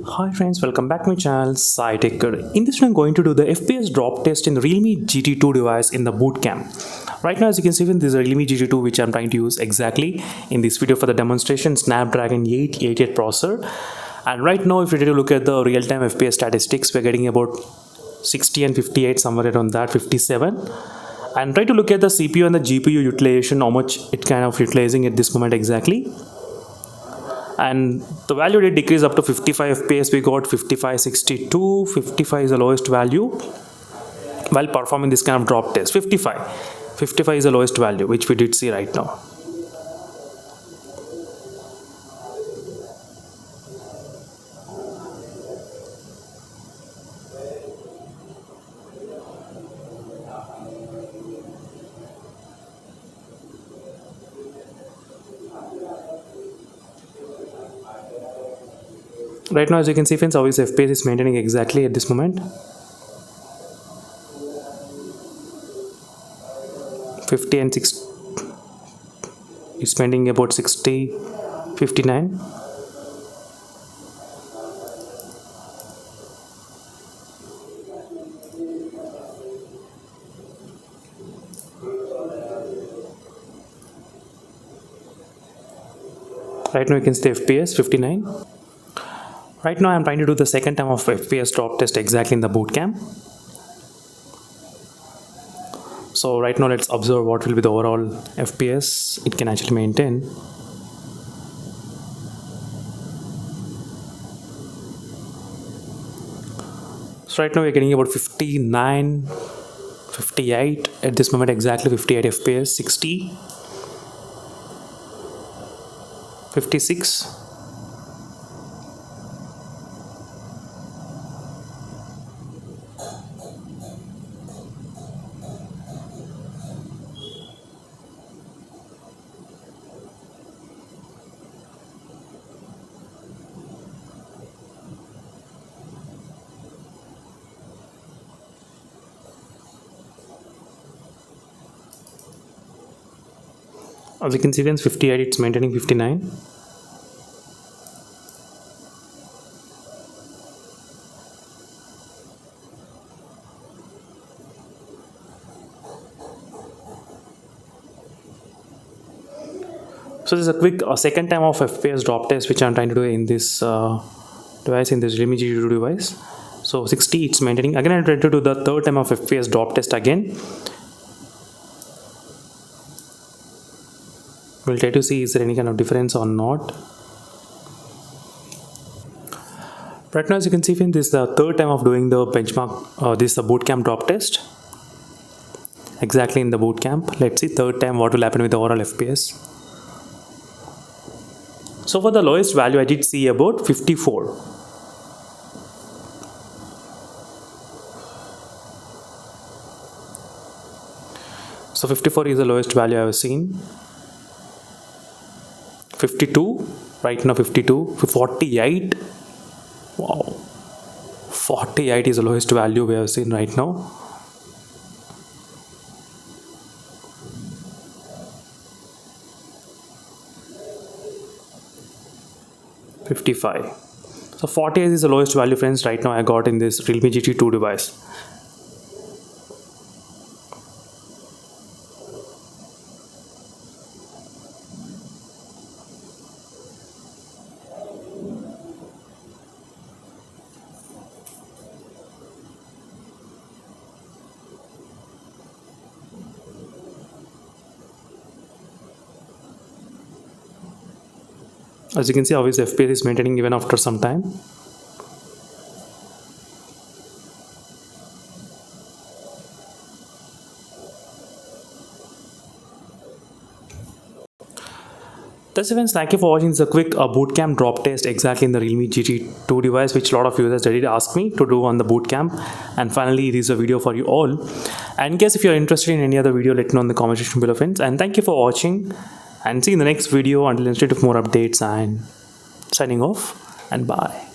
Hi friends, welcome back to my channel SciTech. In this one I'm going to do the FPS drop test in Realme GT2 device in the Bootcamp. Right now as you can see, this is a Realme GT2 which I'm trying to use exactly in this video for the demonstration. Snapdragon 888 processor, and right now if you take a look at the real-time FPS statistics, we're getting about 60 and 58, somewhere around that, 57. And try to look at the CPU and the GPU utilization, how much it kind of utilizing at this moment exactly. And the value did decrease up to 55 fps. We got 55, 62, 55 is the lowest value while performing this kind of drop test. 55 is the lowest value which we did see right now. Right now as you can see friends, how his FPS is maintaining exactly at this moment. 50 and 6 is spending about 60, 59. Right now you can see FPS 59. Right now I'm trying to do the second time of FPS drop test exactly in the Bootcamp. So right now let's observe what will be the overall FPS it can actually maintain. So right now we're getting about 59, 58 at this moment exactly, 58 FPS, 60, 56. As you can see, it's 58, it's maintaining 59. So this is a quick second time of FPS drop test which I'm trying to do in this device, in this Realme GT2 device. So 60, it's maintaining. Again, I'm trying to do the third time of FPS drop test again. We'll try to see is there any kind of difference or not. Right now as you can see, this is the third time of doing the benchmark, this is the Bootcamp drop test. Exactly in the Bootcamp. Let's see third time what will happen with the overall FPS. So for the lowest value I did see about 54. So 54 is the lowest value I have seen. 52, right now 52, 48, wow, 48 is the lowest value we have seen right now. $55. So 48 is the lowest value friends right now I got in this Realme GT2 device. As you can see, how his FPS is maintaining even after some time. That's it friends, thank you for watching this quick Bootcamp drop test exactly in the Realme GT2 device, which a lot of users did ask me to do on the Bootcamp, and finally it is a video for you all. And in case if you're interested in any other video, let me know in the comment section below friends, and thank you for watching, and see you in the next video. Until then, stay tuned for more updates, and signing off, and bye.